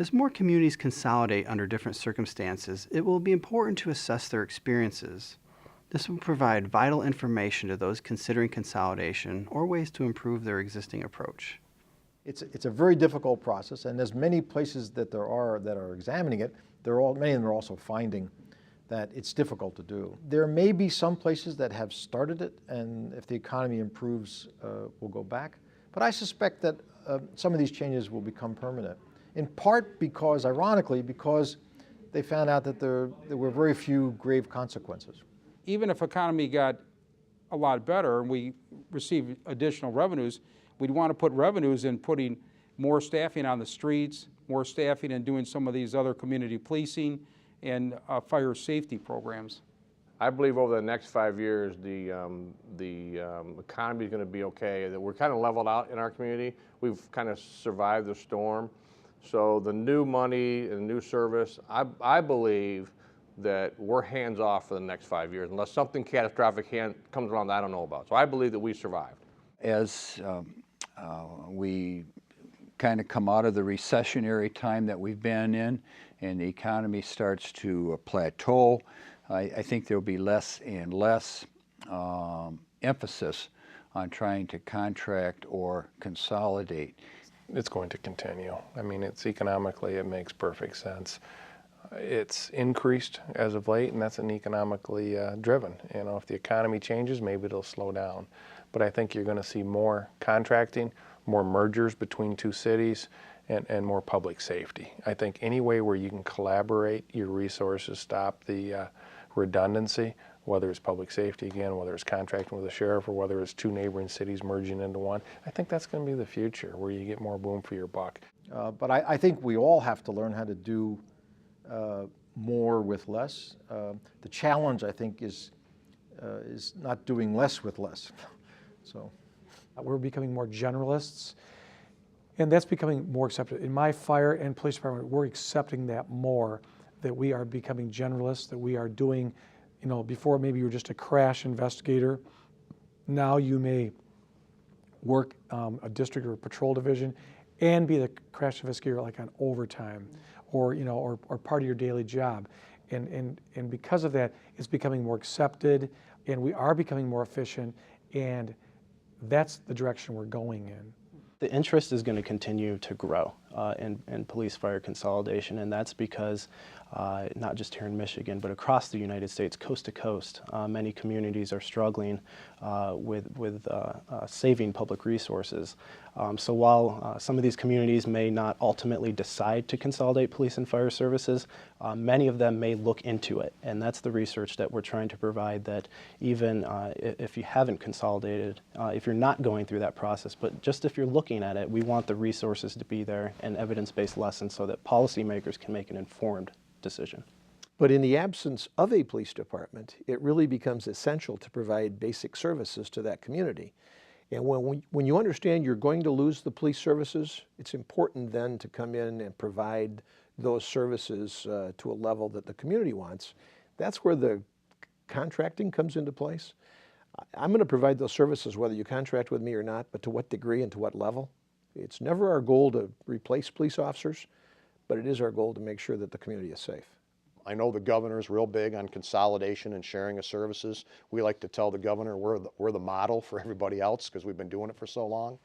As more communities consolidate under different circumstances, it will be important to assess their experiences. This will provide vital information to those considering consolidation or ways to improve their existing approach. It's a very difficult process, and there's many places that are examining it. Many of them are also finding that it's difficult to do. There may be some places that have started it, and if the economy improves, we'll go back. But I suspect that some of these changes will become permanent, in part because, ironically, because they found out that there were very few grave consequences. Even if economy got a lot better and we received additional revenues, we'd want to put revenues in putting more staffing on the streets, more staffing in doing some of these other community policing and fire safety programs. I believe over the next 5 years, the economy is going to be okay. That we're kind of leveled out in our community. We've kind of survived the storm. So the new money and new service, I believe that we're hands off for the next 5 years, unless something catastrophic comes around that I don't know about. So I believe that we survived. As we kind of come out of the recessionary time that we've been in and the economy starts to plateau, I think there'll be less and less emphasis on trying to contract or consolidate. It's going to continue. I mean, it's economically, it makes perfect sense. It's increased as of late, and that's an economically driven. You know, if the economy changes, maybe it'll slow down. But I think you're going to see more contracting, more mergers between two cities, and more public safety. I think any way where you can collaborate your resources, stop the redundancy, whether it's public safety again, whether it's contracting with the sheriff, or whether it's two neighboring cities merging into one, I think that's going to be the future, where you get more boom for your buck. But I think we all have to learn how to do more with less. The challenge, I think, is not doing less with less. So we're becoming more generalists, and that's becoming more accepted. In my fire and police department, we're accepting that more, that we are becoming generalists, that we are doing, you know, before maybe you were just a crash investigator. Now you may work a district or a patrol division and be the crash investigator like on overtime, or you know, or part of your daily job, and because of that, it's becoming more accepted, and we are becoming more efficient, and that's the direction we're going in. The interest is going to continue to grow in police fire consolidation, and that's because not just here in Michigan, but across the United States, coast to coast, many communities are struggling with saving public resources. So while some of these communities may not ultimately decide to consolidate police and fire services, many of them may look into it, and that's the research that we're trying to provide, that even if you haven't consolidated, if you're not going through that process, but just if you're looking at it, we want the resources to be there and evidence-based lessons so that policymakers can make an informed decision. But in the absence of a police department, it really becomes essential to provide basic services to that community. And when you understand you're going to lose the police services, it's important then to come in and provide those services to a level that the community wants. That's where the contracting comes into place. I'm going to provide those services whether you contract with me or not, but to what degree and to what level. It's never our goal to replace police officers, but it is our goal to make sure that the community is safe. I know the governor's real big on consolidation and sharing of services. We like to tell the governor we're the model for everybody else because we've been doing it for so long.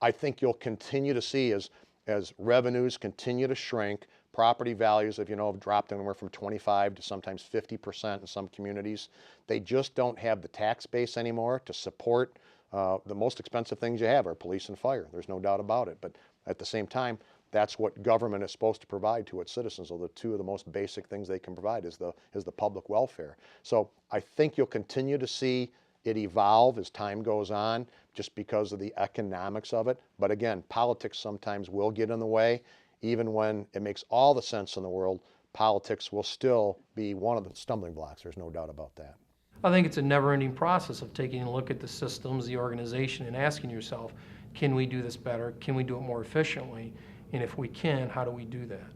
I think you'll continue to see as revenues continue to shrink, property values, if you know, have dropped anywhere from 25 to sometimes 50% in some communities. They just don't have the tax base anymore to support the most expensive things you have are police and fire. There's no doubt about it. But at the same time, that's what government is supposed to provide to its citizens. So the two of the most basic things they can provide is the public welfare. So I think you'll continue to see it evolve as time goes on just because of the economics of it. But again, politics sometimes will get in the way. Even when it makes all the sense in the world, politics will still be one of the stumbling blocks. There's no doubt about that. I think it's a never-ending process of taking a look at the systems, the organization, and asking yourself, can we do this better? Can we do it more efficiently? And if we can, how do we do that?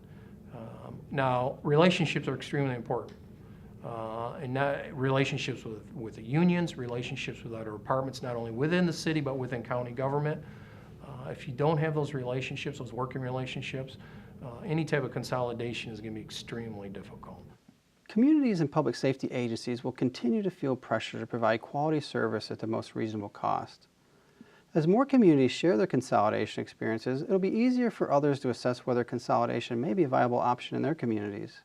Now, relationships are extremely important. And relationships with the unions, relationships with other departments, not only within the city, but within county government. If you don't have those relationships, those working relationships, any type of consolidation is going to be extremely difficult. Communities and public safety agencies will continue to feel pressure to provide quality service at the most reasonable cost. As more communities share their consolidation experiences, it'll be easier for others to assess whether consolidation may be a viable option in their communities.